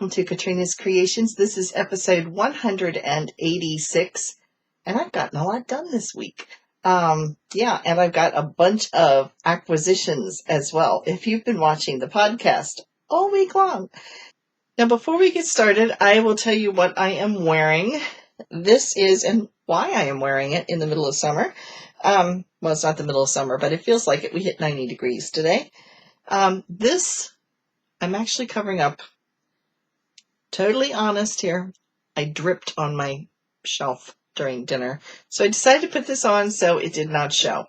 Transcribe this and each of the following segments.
welcome to Katrina's Creations. This is episode 186, and I've gotten a lot done this week. And I've got a bunch of acquisitions as well, if you've been watching the podcast all week long. Now, before we get started, I will tell you what I am wearing. This is, and why I am wearing it in the middle of summer. Well, it's not the middle of summer, but it feels like it. We hit 90 degrees today. This, I'm actually covering up. Totally honest here, I dripped on my shelf during dinner, so I decided to put this on so it did not show.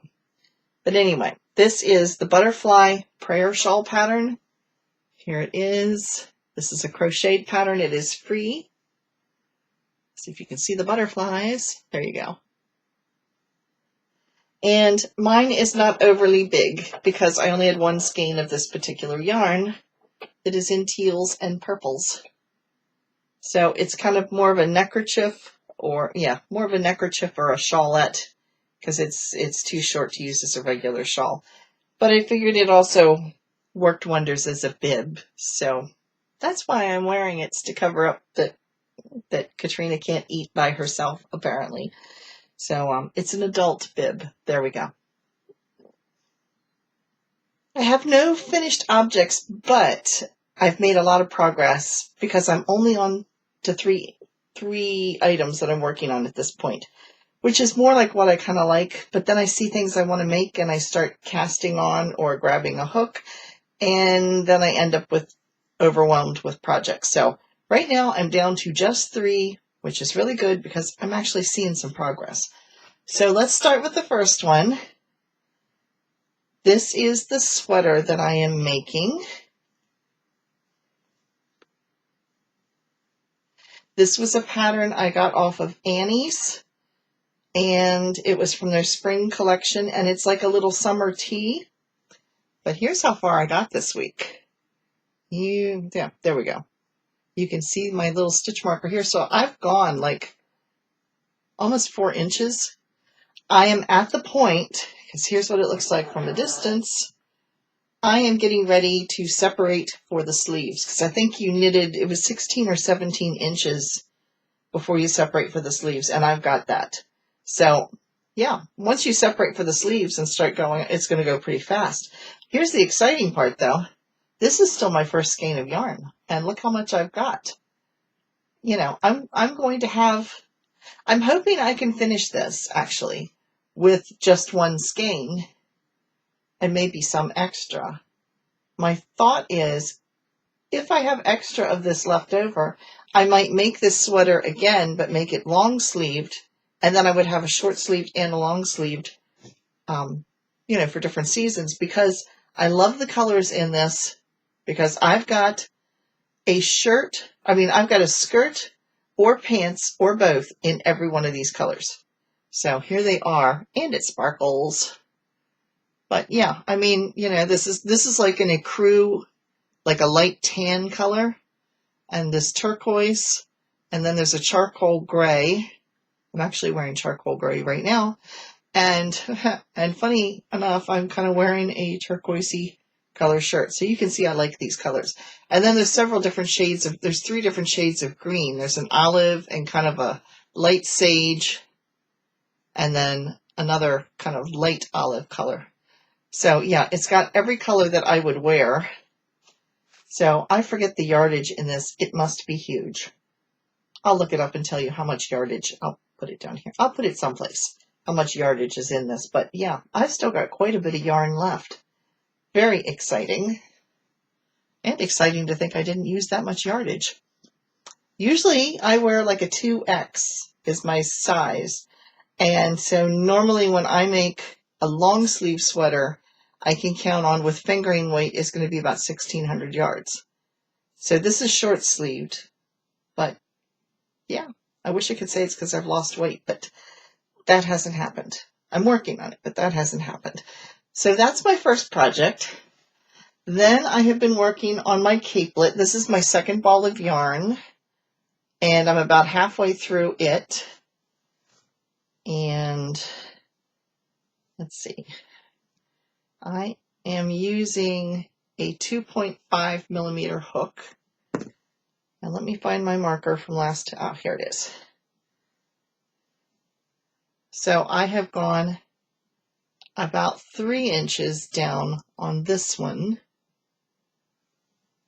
But anyway, this is the butterfly prayer shawl pattern. Here it is. This is a crocheted pattern. It is free. See if you can see the butterflies. There you go. And mine is not overly big because I only had one skein of this particular yarn. It is in teals and purples. So it's kind of more of a neckerchief or a shawlette because it's too short to use as a regular shawl. But I figured it also worked wonders as a bib. So that's why I'm wearing it. It's to cover up that Katrina can't eat by herself, apparently. So it's an adult bib. There we go. I have no finished objects, but I've made a lot of progress because I'm only on to three items that I'm working on at this point, which is more like what I kind of like. But then I see things I want to make and I start casting on or grabbing a hook, and then I end up overwhelmed with projects. So right now I'm down to just 3, which is really good because I'm actually seeing some progress. So let's start with the first one. This is the sweater that I am making. This was a pattern I got off of Annie's, and it was from their spring collection, and it's like a little summer tee. But here's how far I got this week. There we go. You can see my little stitch marker here. So I've gone like almost 4 inches. I am at the point, because here's what it looks like from a distance. I am getting ready to separate for the sleeves because I think you knitted, it was 16 or 17 inches before you separate for the sleeves, and I've got that. So yeah, once you separate for the sleeves and start going, it's going to go pretty fast. Here's the exciting part though. This is still my first skein of yarn, and look how much I've got. You know, I'm hoping I can finish this actually with just one skein and maybe some extra. My thought is, if I have extra of this left over, I might make this sweater again, but make it long sleeved, and then I would have a short sleeved and a long sleeved, for different seasons, because I love the colors in this, because I've got a skirt or pants or both in every one of these colors. So here they are, and it sparkles. But yeah, this is like an ecru, like a light tan color, and this turquoise, and then there's a charcoal gray. I'm actually wearing charcoal gray right now, and funny enough, I'm kind of wearing a turquoisey color shirt, so you can see I like these colors. And then there's several different shades there's 3 different shades of green. There's an olive and kind of a light sage, and then another kind of light olive color. So yeah, it's got every color that I would wear. So I forget the yardage in this. It must be huge. I'll look it up and tell you how much yardage. I'll put it down here. I'll put it someplace, how much yardage is in this. But yeah, I've still got quite a bit of yarn left. Very exciting. And exciting to think I didn't use that much yardage. Usually I wear like a 2X is my size. And so normally when I make a long sleeve sweater, I can count on, with fingering weight, is going to be about 1,600 yards. So this is short sleeved, but yeah, I wish I could say it's because I've lost weight, but that hasn't happened. I'm working on it, but that hasn't happened. So that's my first project. Then I have been working on my capelet. This is my second ball of yarn, and I'm about halfway through it. And let's see. I am using a 2.5 millimeter hook, Now let me find my marker from last, oh, here it is. So I have gone about 3 inches down on this one,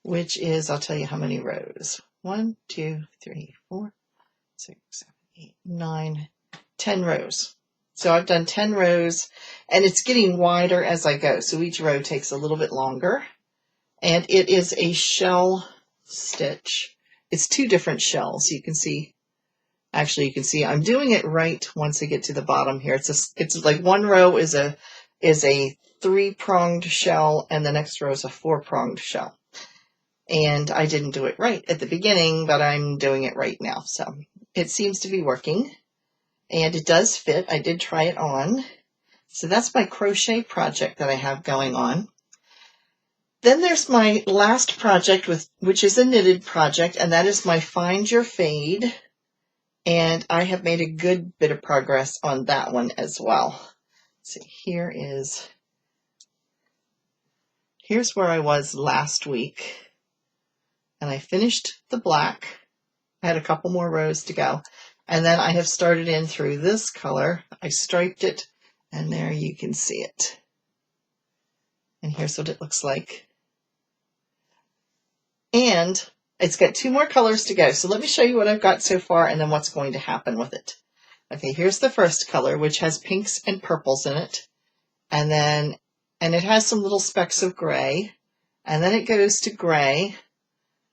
which is, I'll tell you how many rows. 1, 2, 3, 4, 6, 7, 8, 9, 10 rows. So I've done 10 rows, and it's getting wider as I go. So each row takes a little bit longer. And it is a shell stitch. It's 2 different shells. You can see, actually you can see I'm doing it right once I get to the bottom here. It's like one row is a 3-pronged shell, and the next row is a 4-pronged shell. And I didn't do it right at the beginning, but I'm doing it right now. So it seems to be working, and it does fit. I did try it on. So that's my crochet project that I have going on. Then there's my last project, which is a knitted project, and that is my Find Your Fade. And I have made a good bit of progress on that one as well. Let's see, here's where I was last week. And I finished the black. I had a couple more rows to go. And then I have started in through this color. I striped it, and there you can see it. And here's what it looks like. And it's got 2 more colors to go. So let me show you what I've got so far and then what's going to happen with it. Okay, here's the first color, which has pinks and purples in it. And it has some little specks of gray. And then it goes to gray.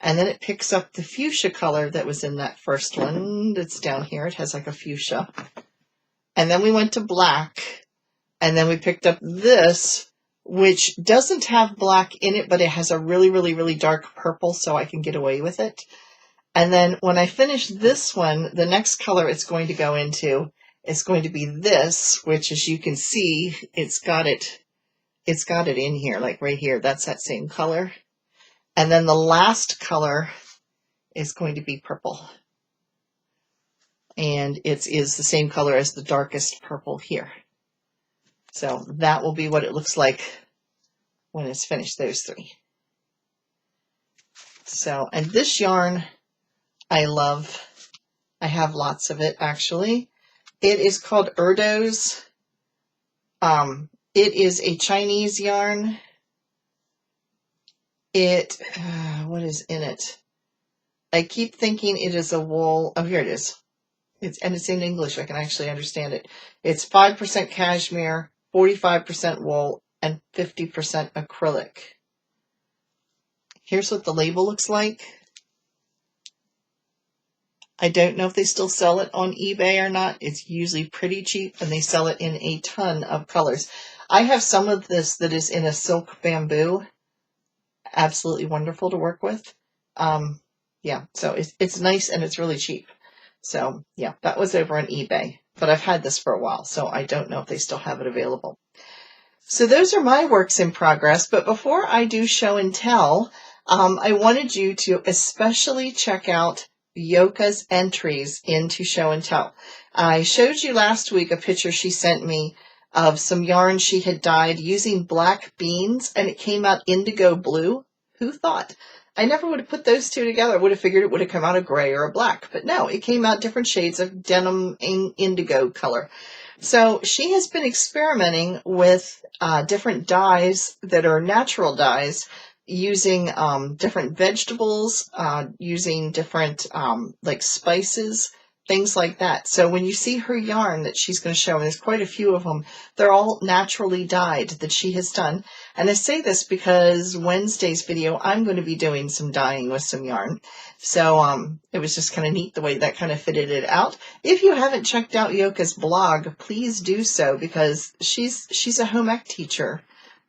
And then it picks up the fuchsia color that was in that first one that's down here. It has like a fuchsia. And then we went to black. And then we picked up this, which doesn't have black in it, but it has a really, really, really dark purple, so I can get away with it. And then when I finish this one, the next color it's going to go into is going to be this, which, as you can see, it's got it in here, like right here. That's that same color. And then the last color is going to be purple. And it is the same color as the darkest purple here. So that will be what it looks like when it's finished, those 3. So, and this yarn I love. I have lots of it, actually. It is called Erdo's. It is a Chinese yarn. What is in it? I keep thinking it is a wool. Oh, here it is. It's in English. I can actually understand it. It's 5% cashmere, 45% wool, and 50% acrylic. Here's what the label looks like. I don't know if they still sell it on eBay or not. It's usually pretty cheap, and they sell it in a ton of colors. I have some of this that is in a silk bamboo. Absolutely wonderful to work with. Yeah, so it's nice and it's really cheap. So yeah, that was over on eBay, but I've had this for a while, so I don't know if they still have it available. So those are my works in progress, but before I do show and tell, I wanted you to especially check out Yoka's entries into show and tell. I showed you last week a picture she sent me of some yarn she had dyed using black beans, and it came out indigo blue. Who thought? I never would have put those 2 together. I would have figured it would have come out a gray or a black, but no, it came out different shades of denim indigo color. So she has been experimenting with different dyes that are natural dyes, using different vegetables, using different like spices, things like that. So when you see her yarn that she's going to show, and there's quite a few of them, they're all naturally dyed that she has done. And I say this because Wednesday's video, I'm going to be doing some dyeing with some yarn. So it was just kind of neat the way that kind of fitted it out. If you haven't checked out Yoka's blog, please do so, because she's a home ec teacher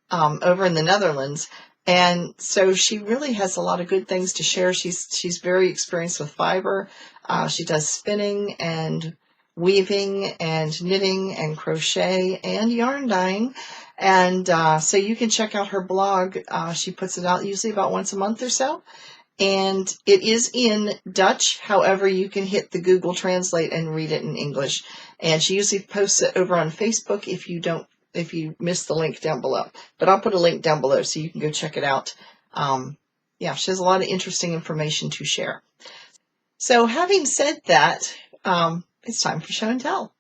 over in the Netherlands. And so she really has a lot of good things to share. She's very experienced with fiber. She does spinning and weaving and knitting and crochet and yarn dyeing. And so you can check out her blog. She puts it out usually about once a month or so. And it is in Dutch. However, you can hit the Google Translate and read it in English. And she usually posts it over on Facebook if you miss the link down below. But I'll put a link down below so you can go check it out. yeah, she has a lot of interesting information to share. So having said that, it's time for show and tell.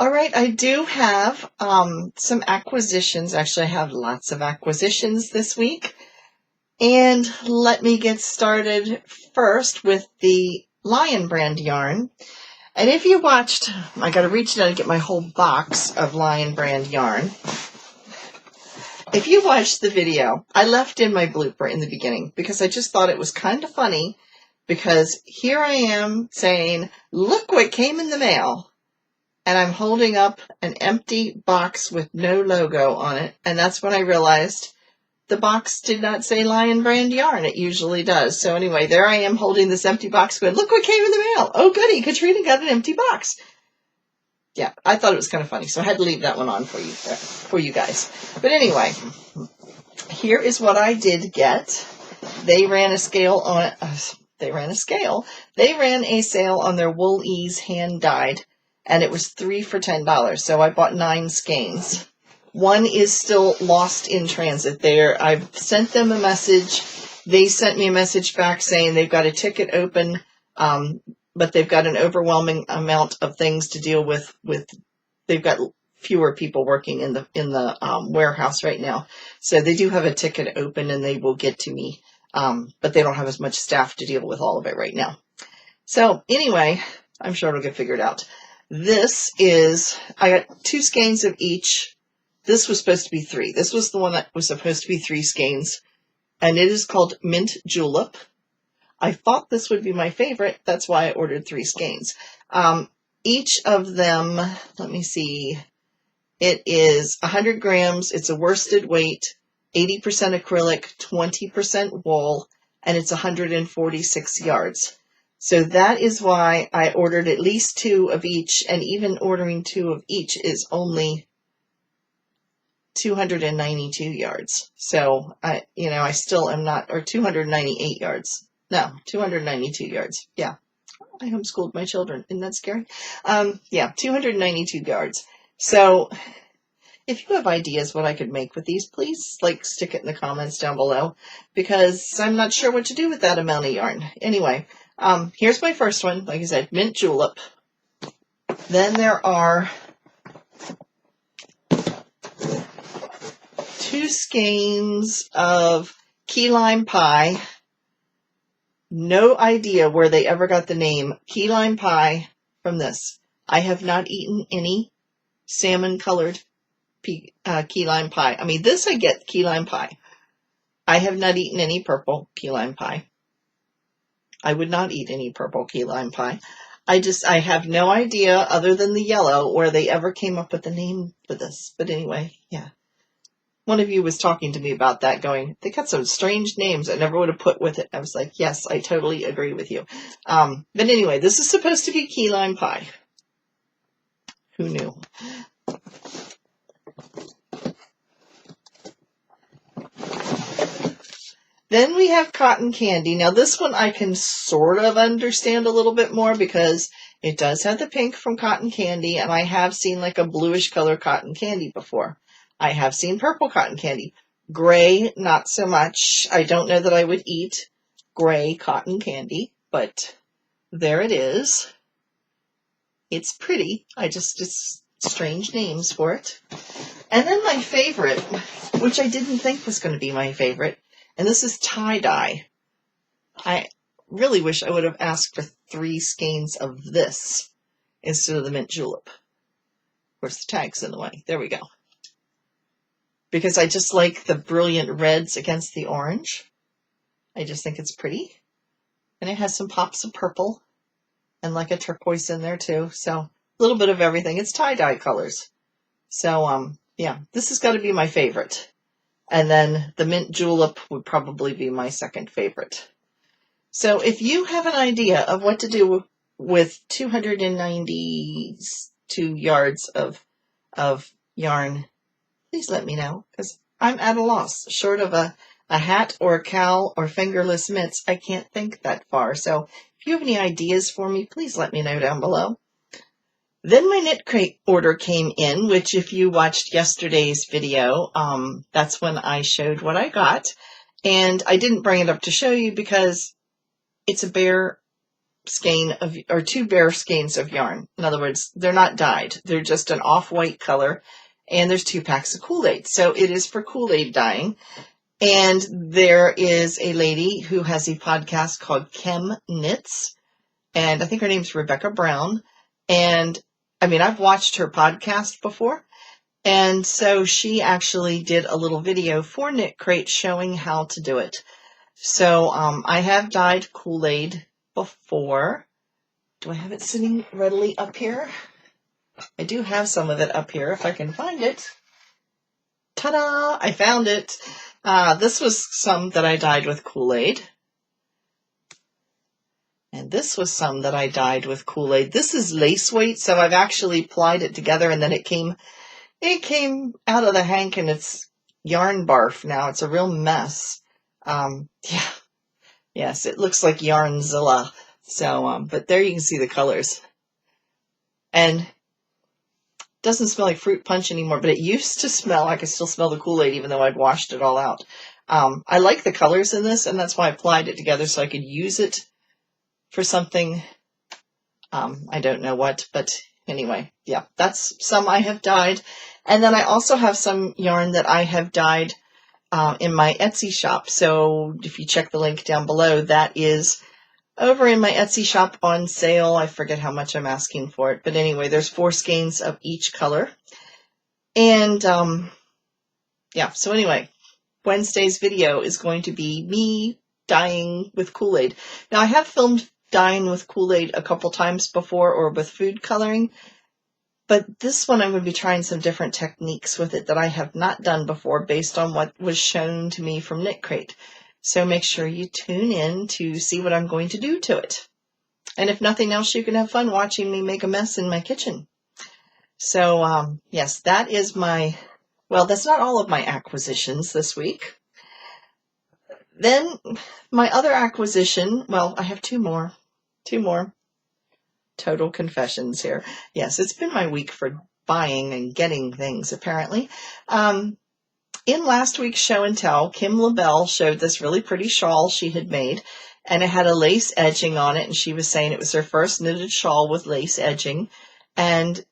All right, I do have some acquisitions. Actually, I have lots of acquisitions this week. And let me get started first with the Lion brand yarn. And if you watched, I got to reach down and get my whole box of Lion brand yarn. If you watched the video, I left in my Bluprint in the beginning because I just thought it was kind of funny, because here I am saying, look what came in the mail. And I'm holding up an empty box with no logo on it. And that's when I realized the box did not say Lion brand yarn. It usually does. So anyway, there I am holding this empty box going, look what came in the mail. Oh, goody, Katrina got an empty box. Yeah, I thought it was kind of funny. So I had to leave that one on for you guys. But anyway, here is what I did get. They ran a sale on They ran a sale on their Wool Ease hand dyed. And it was 3 for $10. So I bought 9 skeins. One is still lost in transit. I've sent them a message. They sent me a message back saying they've got a ticket open, but they've got an overwhelming amount of things to deal with. They've got fewer people working in the warehouse right now, so they do have a ticket open, and they will get to me. But they don't have as much staff to deal with all of it right now. So anyway, I'm sure it'll get figured out. I got 2 skeins of each. This was supposed to be 3. This was the one that was supposed to be 3 skeins, and it is called Mint Julep. I thought this would be my favorite. That's why I ordered 3 skeins. Each of them, let me see, it is 100 grams. It's a worsted weight, 80% acrylic, 20% wool, and it's 146 yards. So that is why I ordered at least 2 of each, and even ordering 2 of each is only 292 yards. So I still am not, or 298 yards. No, 292 yards. Yeah. I homeschooled my children. Isn't that scary? 292 yards. So if you have ideas what I could make with these, please stick it in the comments down below, because I'm not sure what to do with that amount of yarn. Anyway, here's my first one. Like I said, Mint Julep. Then there are 2 skeins of key lime pie. No idea where they ever got the name key lime pie from this. I have not eaten any salmon colored key lime pie. I mean, this I get key lime pie. I have not eaten any purple key lime pie. I would not eat any purple key lime pie. I have no idea, other than the yellow, where they ever came up with the name for this. But anyway, yeah. One of you was talking to me about that, going, they got some strange names I never would have put with it. I was like, yes, I totally agree with you. But anyway, this is supposed to be key lime pie. Who knew? Then we have cotton candy. Now this one I can sort of understand a little bit more, because it does have the pink from cotton candy, and I have seen like a bluish color cotton candy before. I have seen purple cotton candy. Gray, not so much. I don't know that I would eat gray cotton candy, but there it is. It's pretty. It's strange names for it. And then my favorite, which I didn't think was going to be my favorite, and this is tie-dye. I really wish I would have asked for 3 skeins of this instead of the Mint Julep. Of course, the tag's in the way. There we go. Because I just like the brilliant reds against the orange. I just think it's pretty. And it has some pops of purple and like a turquoise in there too. So a little bit of everything. It's tie-dye colors. So, yeah, this has got to be my favorite. And then the Mint Julep would probably be my second favorite. So if you have an idea of what to do with 292 yards of yarn, please let me know, because I'm at a loss. Short of a hat or a cowl or fingerless mitts, I can't think that far. So if you have any ideas for me, please let me know down below. Then my knit crate order came in, which if you watched yesterday's video, that's when I showed what I got. And I didn't bring it up to show you because it's a bare skein of, or 2 bare skeins of yarn. In other words, they're not dyed. They're just an off-white color. And there's 2 packs of Kool-Aid. So it is for Kool-Aid dyeing. And there is a lady who has a podcast called Chem Knits. And I think her name's Rebecca Brown. And I mean, I've watched her podcast before. And so she actually did a little video for Knit Crate showing how to do it. So I have dyed Kool-Aid before. Do I have it sitting readily up here? I do have some of it up here if I can find it. Ta-da! I found it. This was some that I dyed with Kool-Aid. And this was some that I dyed with Kool-Aid. This is lace weight, so I've actually plied it together, and then it came out of the hank, and it's yarn barf now. It's a real mess. Yeah. Yes, it looks like Yarnzilla. So, but there you can see the colors. And doesn't smell like fruit punch anymore, but it used to smell. I could still smell the Kool-Aid even though I'd washed it all out. I like the colors in this, and that's why I applied it together so I could use it for something. I don't know what, but anyway, yeah, that's some I have dyed. And then I also have some yarn that I have dyed in my Etsy shop. So if you check the link down below, that is over in my Etsy shop on sale. I forget how much I'm asking for it, but anyway, there's 4 skeins of each color. And yeah, so anyway, Wednesday's video is going to be me dyeing with Kool-Aid. Now I have filmed dyeing with Kool-Aid a couple times before, or with food coloring, but this one I'm going to be trying some different techniques with it that I have not done before based on what was shown to me from Knit Crate. So make sure you tune in to see what I'm going to do to it. And if nothing else, you can have fun watching me make a mess in my kitchen. So yes, that is my, well, that's not all of my acquisitions this week. Then my other acquisition, well, I have two more total confessions here. Yes, it's been my week for buying and getting things, apparently. In last week's show and tell, Kim LaBelle showed this really pretty shawl she had made, and it had a lace edging on it, and she was saying it was her first knitted shawl with lace edging. And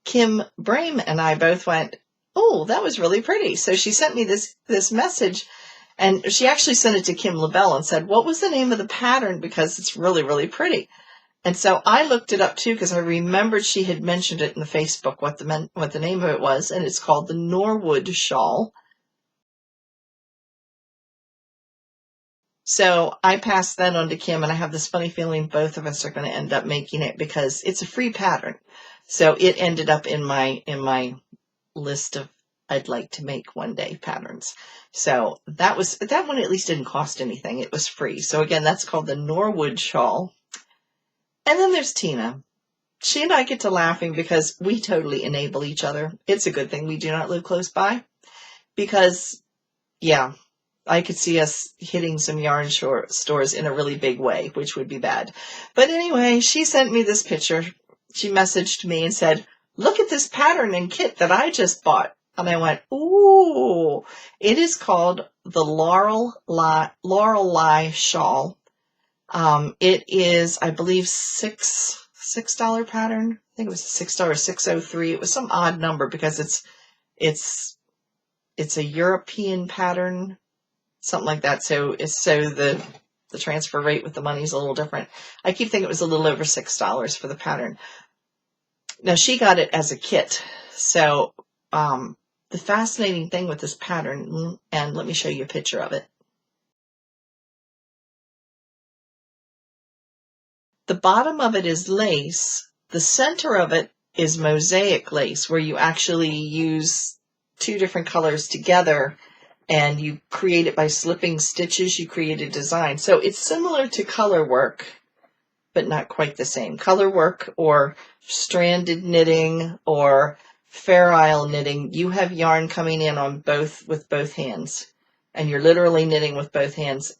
Kim Brame and I both went, oh, that was really pretty. So she sent me this message, and she actually sent it to Kim LaBelle and said, what was the name of the pattern? Because it's really, really pretty. And so I looked it up too, because I remembered she had mentioned it in the Facebook, what the name of it was, and it's called the Norwood Shawl. So I passed that on to Kim, and I have this funny feeling both of us are going to end up making it because it's a free pattern. So it ended up in my list of I'd like to make one day patterns. So that one at least didn't cost anything. It was free. So again, that's called the Norwood Shawl. And then there's Tina. She and I get to laughing because we totally enable each other. It's a good thing we do not live close by because, yeah, I could see us hitting some yarn stores in a really big way, which would be bad. But anyway, she sent me this picture. She messaged me and said, look at this pattern and kit that I just bought. And I went, ooh, it is called the Lorelei Shawl. It is, I believe, $6 pattern. I think it was $6 or $6.03. It was some odd number because it's a European pattern, something like that. So the transfer rate with the money is a little different. I keep thinking it was a little over $6 for the pattern. Now she got it as a kit. So the fascinating thing with this pattern, and let me show you a picture of it. The bottom of it is lace. The center of it is mosaic lace, where you actually use 2 different colors together and you create it by slipping stitches. You create a design. So it's similar to color work, but not quite the same. Color work or stranded knitting or Fair Isle knitting, you have yarn coming in on with both hands, and you're literally knitting with both hands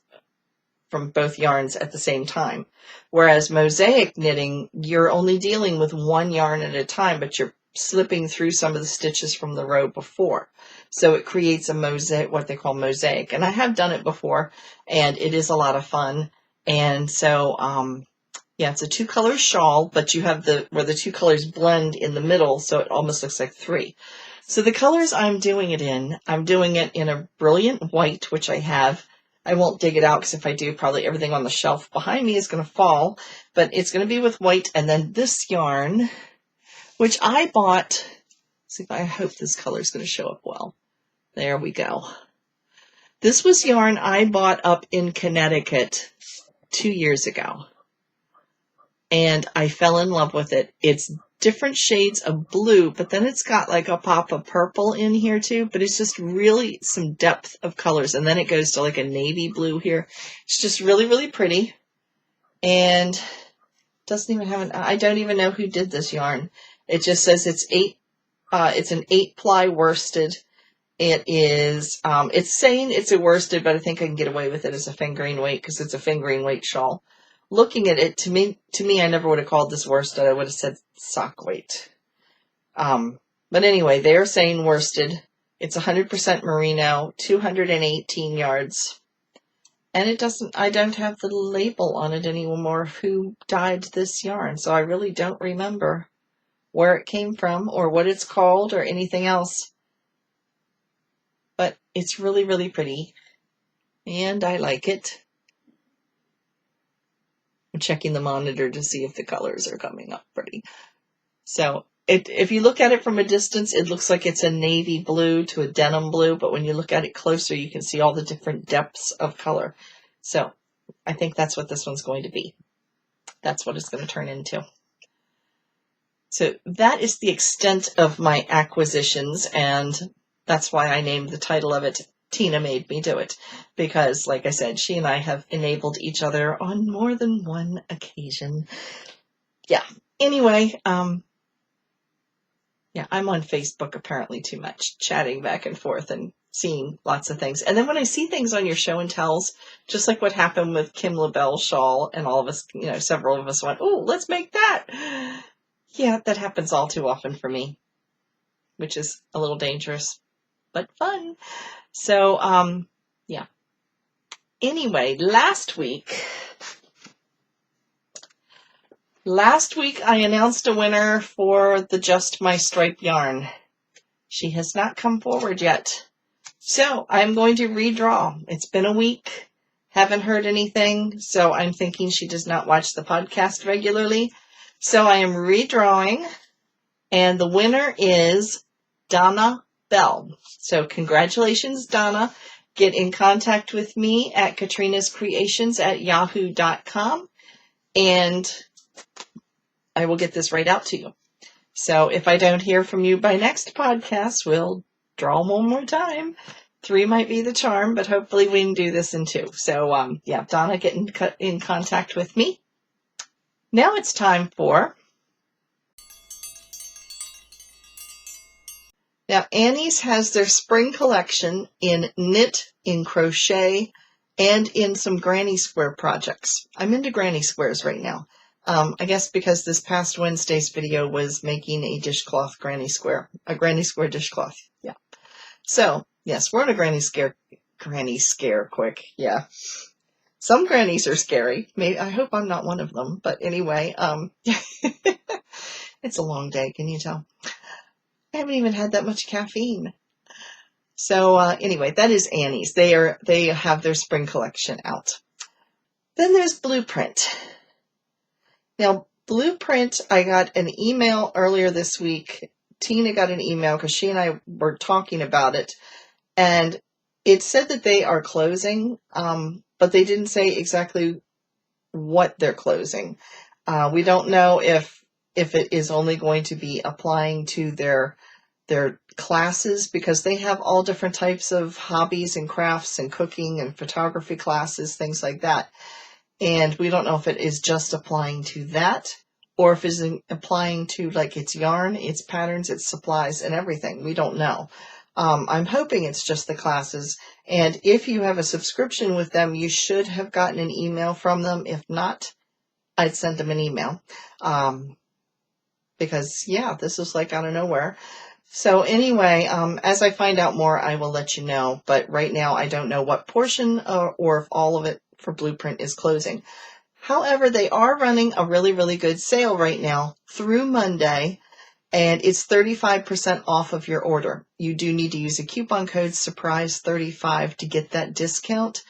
from both yarns at the same time. Whereas mosaic knitting, you're only dealing with one yarn at a time, but you're slipping through some of the stitches from the row before. So it creates a mosaic, what they call mosaic. And I have done it before, and it is a lot of fun. And so, yeah, it's a 2-color shawl, but you have where the 2 colors blend in the middle, so it almost looks like 3. So the colors I'm doing it in a brilliant white, which I have. I won't dig it out because if I do, probably everything on the shelf behind me is going to fall. But it's going to be with white. And then this yarn, which I bought. See if I hope this color is going to show up well. There we go. This was yarn I bought up in Connecticut 2 years ago. And I fell in love with it. It's different shades of blue, but then it's got like a pop of purple in here too, but it's just really some depth of colors. And then it goes to like a navy blue here. It's just really, really pretty. And doesn't even have I don't even know who did this yarn. It just says it's an 8-ply worsted. It is, it's saying it's a worsted, but I think I can get away with it as a fingering weight because it's a fingering weight shawl. Looking at it, to me, I never would have called this worsted. I would have said sock weight. But anyway, they're saying worsted. It's 100% merino, 218 yards. And I don't have the label on it anymore of who dyed this yarn. So I really don't remember where it came from or what it's called or anything else. But it's really, really pretty. And I like it. I'm checking the monitor to see if the colors are coming up pretty. So if you look at it from a distance, it looks like it's a navy blue to a denim blue. But when you look at it closer, you can see all the different depths of color. So I think that's what this one's going to be. That's what it's going to turn into. So that is the extent of my acquisitions, and that's why I named the title of it, Tina Made Me Do It, because like I said, she and I have enabled each other on more than one occasion. Yeah. Anyway, yeah, I'm on Facebook apparently too much, chatting back and forth and seeing lots of things. And then when I see things on your show and tells, just like what happened with Kim LaBelle's shawl, and all of us, several of us went, oh, let's make that. Yeah, that happens all too often for me, which is a little dangerous, but fun. So, yeah. Anyway, last week I announced a winner for the Just My Stripe yarn. She has not come forward yet. So I'm going to redraw. It's been a week. Haven't heard anything. So I'm thinking she does not watch the podcast regularly. So I am redrawing. And the winner is Donna Bell. So congratulations, Donna. Get in contact with me at KatrinasCreations@yahoo.com. And I will get this right out to you. So if I don't hear from you by next podcast, we'll draw one more time. 3 might be the charm, but hopefully we can do this in 2. So, yeah, Donna, get in contact with me. Now it's time for... Now, Annie's has their spring collection in knit, in crochet, and in some granny square projects. I'm into granny squares right now. I guess because this past Wednesday's video was making a dishcloth granny square dishcloth. Yeah. So, yes, we're on a granny scare quick. Yeah. Some grannies are scary. Maybe, I hope I'm not one of them. But anyway, it's a long day. Can you tell? I haven't even had that much caffeine. So, anyway, that is Annie's. They have their spring collection out. Then there's Bluprint. Now, Bluprint, I got an email earlier this week. Tina got an email because she and I were talking about it. And it said that they are closing, but they didn't say exactly what they're closing. We don't know if it is only going to be applying to their classes, because they have all different types of hobbies and crafts and cooking and photography classes, things like that. And we don't know if it is just applying to that, or if it's applying to like its yarn, its patterns, its supplies, and everything. We don't know. I'm hoping it's just the classes. And if you have a subscription with them, you should have gotten an email from them. If not, I'd send them an email. Because, yeah, this is like out of nowhere. So anyway, as I find out more, I will let you know. But right now, I don't know what portion or if all of it for Bluprint is closing. However, they are running a really, really good sale right now through Monday, and it's 35% off of your order. You do need to use a coupon code SURPRISE35 to get that discount.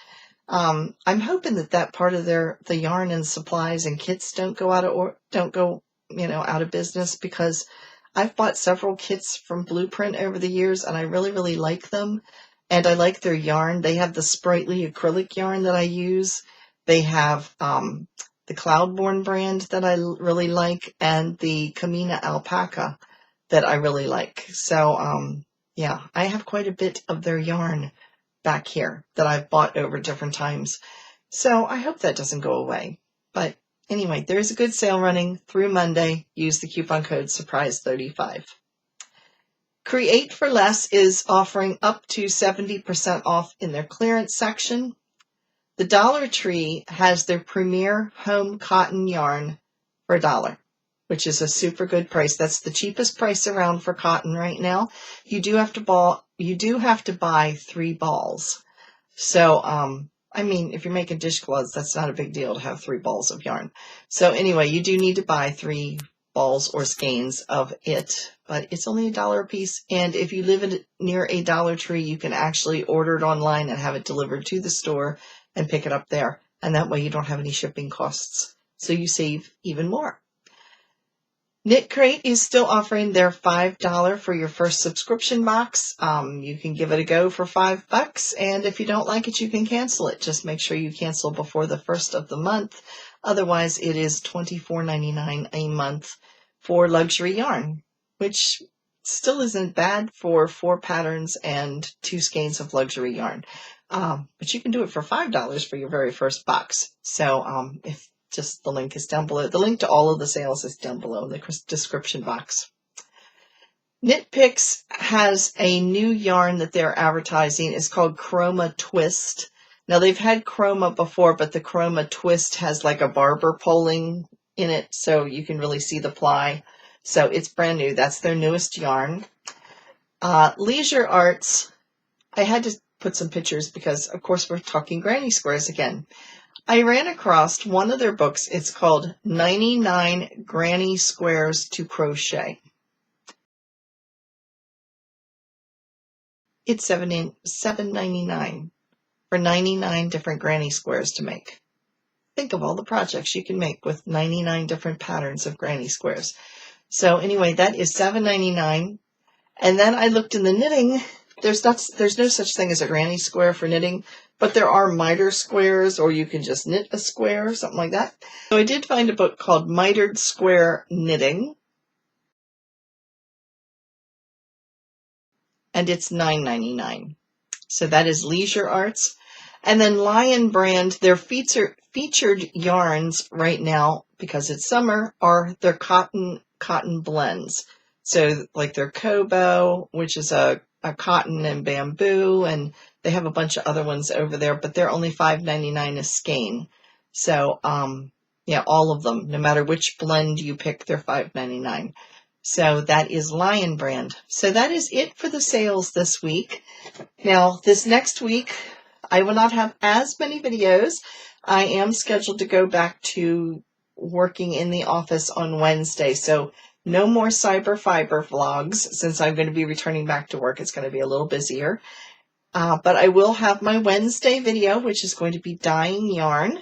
I'm hoping that part of the yarn and supplies and kits don't go out of business, because I've bought several kits from Bluprint over the years, and I really, really like them. And I like their yarn. They have the Sprightly acrylic yarn that I use. They have the Cloudborn brand that I really like, and the Camina alpaca that I really like. So, yeah, I have quite a bit of their yarn back here that I've bought over different times. So I hope that doesn't go away. But anyway, there's a good sale running through Monday. Use the coupon code SURPRISE35. Create for Less is offering up to 70% off in their clearance section. The Dollar Tree has their Premier Home Cotton yarn for $1, which is a super good price. That's the cheapest price around for cotton right now. You do have to buy 3 balls. So, I mean, if you're making dishcloths, that's not a big deal to have 3 balls of yarn. So anyway, you do need to buy 3 balls or skeins of it, but it's only $1 a piece. And if you live near a Dollar Tree, you can actually order it online and have it delivered to the store and pick it up there. And that way you don't have any shipping costs. So you save even more. Knit Crate is still offering their $5 for your first subscription box. You can give it a go for $5, and if you don't like it, you can cancel it. Just make sure you cancel before the 1st of the month. Otherwise, it is $24.99 a month for luxury yarn, which still isn't bad for 4 patterns and 2 skeins of luxury yarn. But you can do it for $5 for your very first box. So just the link is down below. The link to all of the sales is down below in the description box. Knit Picks has a new yarn that they're advertising. It's called Chroma Twist. Now they've had Chroma before, but the Chroma Twist has like a barber poling in it, so you can really see the ply. So it's brand new. That's their newest yarn. Leisure Arts, I had to put some pictures because, of course, we're talking granny squares again. I ran across one of their books. It's called 99 Granny Squares to Crochet. It's $7.99 for 99 different granny squares to make. Think of all the projects you can make with 99 different patterns of granny squares. So anyway, that is $7.99. And then I looked in the knitting. There's no such thing as a granny square for knitting, but there are miter squares, or you can just knit a square, something like that. So I did find a book called Mitered Square Knitting, and it's $9.99. So that is Leisure Arts. And then Lion Brand, their featured yarns right now, because it's summer, are their cotton blends. So like their Kobo, which is a cotton and bamboo, and they have a bunch of other ones over there, but they're only $5.99 a skein. So, yeah, all of them, no matter which blend you pick, they're $5.99. So that is Lion Brand. So that is it for the sales this week. Now, this next week, I will not have as many videos. I am scheduled to go back to working in the office on Wednesday. So no more Cyber Fiber vlogs since I'm going to be returning back to work. It's going to be a little busier. But I will have my Wednesday video, which is going to be dyeing yarn.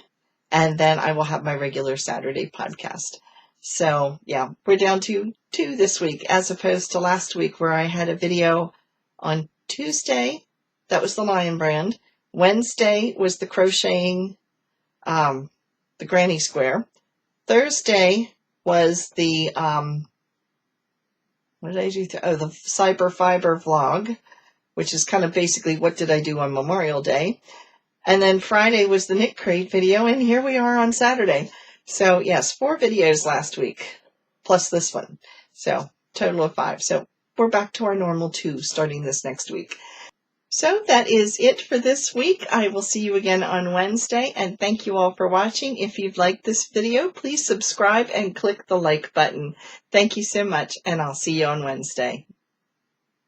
And then I will have my regular Saturday podcast. So, yeah, we're down to 2 this week, as opposed to last week where I had a video on Tuesday. That was the Lion Brand. Wednesday was the crocheting, the granny square. Thursday was the, what did I do? The Cyber Fiber vlog, which is kind of basically what did I do on Memorial Day. And then Friday was the Knit Crate video, and here we are on Saturday. So yes, 4 videos last week, plus this one. So total of 5. So we're back to our normal 2 starting this next week. So that is it for this week. I will see you again on Wednesday, and thank you all for watching. If you've liked this video, please subscribe and click the like button. Thank you so much, and I'll see you on Wednesday.